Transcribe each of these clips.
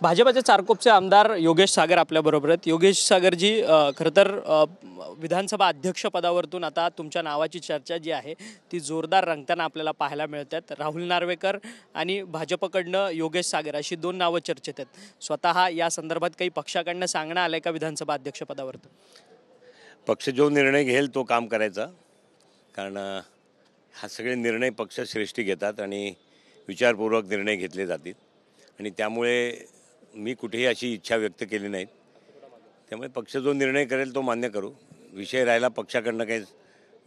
भाजपाचे चारकोपचे आमदार योगेश सागर आपल्याबरोबर आहेत। योगेश सागरजी, खरं तर विधानसभा अध्यक्षपदावरतून आता तुमच्या नावाची चर्चा जी आहे ती जोरदार रंगताना आपल्याला पाहायला मिळतात। राहुल नार्वेकर आणि भाजपकडनं योगेश सागर अशी दोन नावं चर्चेत आहेत। स्वतः या संदर्भात काही पक्षाकडनं सांगणं आलंय का विधानसभा अध्यक्षपदावरती? पक्ष जो निर्णय घेईल तो काम करायचा, कारण हा सगळे निर्णय पक्ष श्रेष्ठी घेतात आणि विचारपूर्वक निर्णय घेतले जातील आणि त्यामुळे मी कुठेही अशी इच्छा व्यक्त केली नाही। त्यामुळे पक्ष जो निर्णय करेल तो मान्य करू। विषय राहिला पक्षाकडनं काही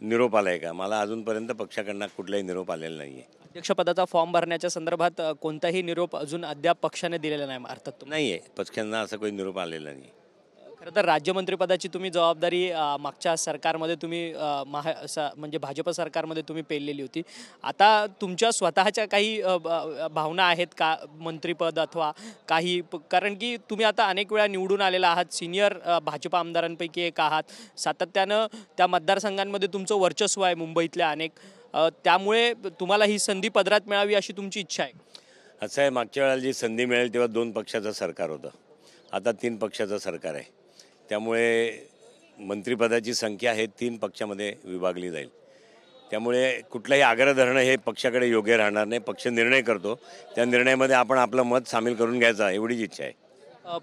निरोप आलाय का, मला अजूनपर्यंत पक्षाकडनं कुठलाही निरोप आलेला नाही आहे। अध्यक्षपदाचा फॉर्म भरण्याच्या संदर्भात कोणताही निरोप अजून अद्याप पक्षाने दिलेला नाही अर्थात नाही आहे, पक्षांना असं काही निरोप आलेला नाही। खरं तर राज्यमंत्रीपदाची तुम्ही जबाबदारी मागच्या सरकारमध्ये तुम्ही म्हणजे भाजप सरकारमध्ये तुम्ही पेललेली होती। आता तुमच्या स्वतःच्या काही भावना आहेत का मंत्रीपद अथवा काही, कारण की तुम्ही आता अनेक वेळा निवडून आलेला आहात, सिनियर भाजप आमदारांपैकी एक आहात, सातत्यानं त्या मतदारसंघांमध्ये तुमचं वर्चस्व आहे मुंबईतल्या अनेक, त्यामुळे तुम्हाला ही संधी पदरात मिळावी अशी तुमची इच्छा आहे? असं आहे, मागच्या वेळेला जी संधी मिळेल तेव्हा 2 पक्षाचं सरकार होतं, आता 3 पक्षाचं सरकार आहे। त्यामुळे मंत्रिपदाची संख्या हे 3 पक्षामध्ये विभागली जाईल। त्यामुळे कुठलाही आग्रह धरणं हे पक्षाकडे योग्य राहणार नाही। पक्ष निर्णय करतो, त्या निर्णयामध्ये आपण आपलं मत सामील करून घ्यायचं एवढीच इच्छा आहे।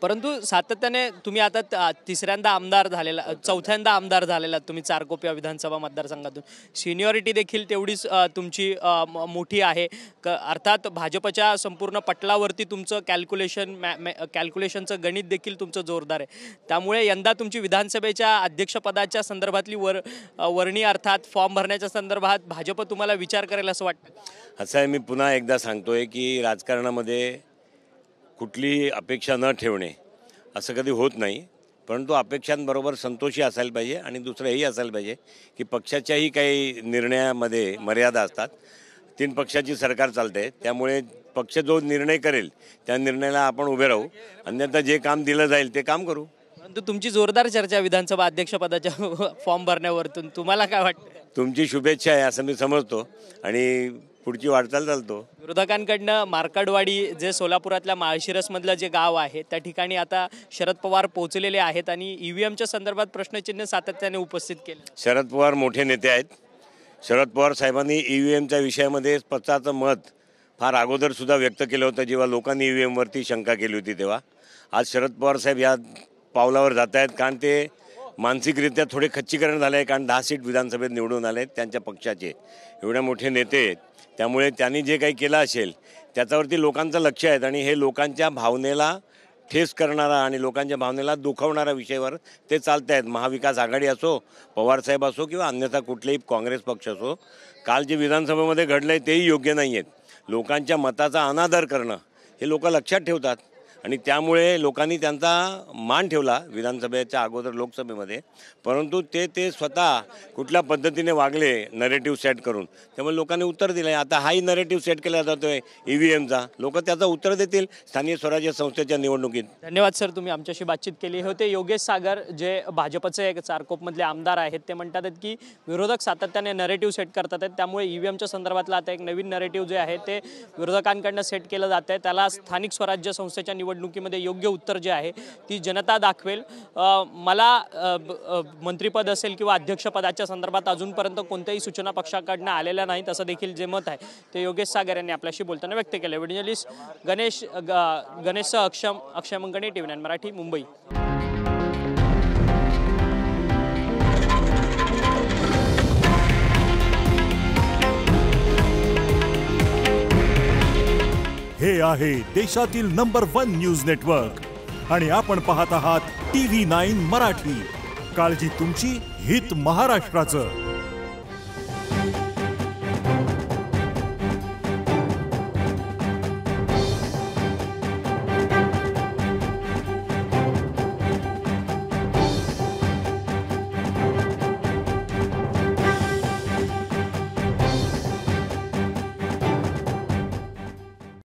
परंतु सातत्याने तुम्ही आता तिसऱ्यांदा आमदार झालेला, चौथ्यांदा आमदार झालेला तुम्ही चारकोप या विधानसभा मतदारसंघातून, सिनियरिटी देखील तेवढीच तुमची मोठी आहे। अर्थात भाजपच्या संपूर्ण पटलावरती तुमचं कॅल्क्युलेशनचं गणित देखील तुमचं जोरदार आहे। त्यामुळे यंदा तुमची विधानसभेच्या अध्यक्षपदाच्या संदर्भातली वर्णी अर्थात फॉर्म भरण्याच्या संदर्भात भाजप तुम्हाला विचार करेल असं वाटतं? असं आहे, मी पुन्हा एकदा सांगतोय की राजकारणामध्ये कुठलीही अपेक्षा न ठेवणे असं कधी होत नाही, परंतु अपेक्षांबरोबर संतोषी असायला पाहिजे आणि दुसरं हेही असायला पाहिजे की पक्षाच्याही काही निर्णयामध्ये मर्यादा असतात। 3 पक्षाची सरकार चालते, त्यामुळे पक्ष जो निर्णय करेल त्या निर्णयाला आपण उभे राहू, अन्यथा जे काम दिलं जाईल ते काम करू। परंतु तुमची जोरदार चर्चा विधानसभा अध्यक्षपदाच्या फॉर्म भरण्यावरतून, तुम्हाला काय वाटतं? तुमची शुभेच्छा आहे असं मी समजतो आणि पुढची वाटचाल चालतो। विरोधकांकडनं मार्कडवाडी जे सोलापुरातल्या माळशिरसमधलं जे गाव आहे त्या ठिकाणी आता शरद पवार पोहोचलेले आहेत आणि ईव्हीएमच्या संदर्भात प्रश्नचिन्ह सातत्याने उपस्थित केले। शरद पवार मोठे नेते आहेत। शरद पवार साहेबांनी ईव्हीएमच्या विषयामध्ये स्वतःचं मत फार अगोदर सुद्धा व्यक्त केलं होतं, जेव्हा लोकांनी ईव्हीएमवरती शंका केली होती तेव्हा। आज शरद पवार साहेब या पावलावर जात आहेत, कारण ते मानसिकरित्या थोडे खच्चीकरण झाले आहे, कारण 10 सीट विधानसभेत निवडून आले त्यांच्या पक्षाचे, एवढे मोठे नेते आहेत। त्यामुळे त्यांनी जे काही केलं असेल त्याच्यावरती लोकांचं लक्ष आहे आणि हे लोकांच्या भावनेला ठेस करणारा आणि लोकांच्या भावनेला दुखावणारा विषयावर ते चालत आहेत। महाविकास आघाडी असो, पवारसाहेब असो किंवा अन्यथा कुठलेही काँग्रेस पक्ष असो, काल जे विधानसभेमध्ये घडलं आहे तेही योग्य नाही आहेत। लोकांच्या मताचा अनादर करणं हे लोक लक्षात ठेवतात आणि त्यामुळे लोकांनी त्यांचा मान ठेवला विधानसभेच्या अगोदर लोकसभेमध्ये, परंतु ते स्वतः कुठल्या पद्धतीने वागले नरेटिव्ह सेट करून, त्यामुळे लोकांनी उत्तर दिलं आहे। आता हाही नरेटिव्ह सेट केला जातो आहे ईव्हीएमचा, लोक त्याचं उत्तर देतील स्थानिक स्वराज्य संस्थेच्या निवडणुकीत। धन्यवाद सर, तुम्ही आमच्याशी बातचीत केली होते। योगेश सागर जे भाजपचे एक चारकोपमधले आमदार आहेत ते म्हणतात की विरोधक सातत्याने नरेटिव्ह सेट करतात आहेत, त्यामुळे ईव्हीएमच्या संदर्भातला आता एक नवीन नरेटिव्ह जे आहे ते विरोधकांकडनं सेट केलं जात आहे, त्याला स्थानिक स्वराज्य संस्थेच्या निवडणुकीमध्ये योग्य उत्तर जे आहे ती जनता दाखवेल। मला मंत्रिपद असेल किंवा अध्यक्षपदाच्या संदर्भात अजूनपर्यंत कोणत्याही सूचना पक्षाकडनं आलेल्या नाहीत असं देखील जे मत आहे ते योगेश सागर यांनी आपल्याशी बोलताना व्यक्त केलं। व्हिडिओ जर्नलिस्ट गणेश अक्षय मंगणे, TV9 मराठी, मुंबई। हे आहे देशातील नंबर 1 न्यूज नेटवर्क आणि आपण पाहत आहात TV9 मराठी। काळजी तुमची, हित महाराष्ट्राचं।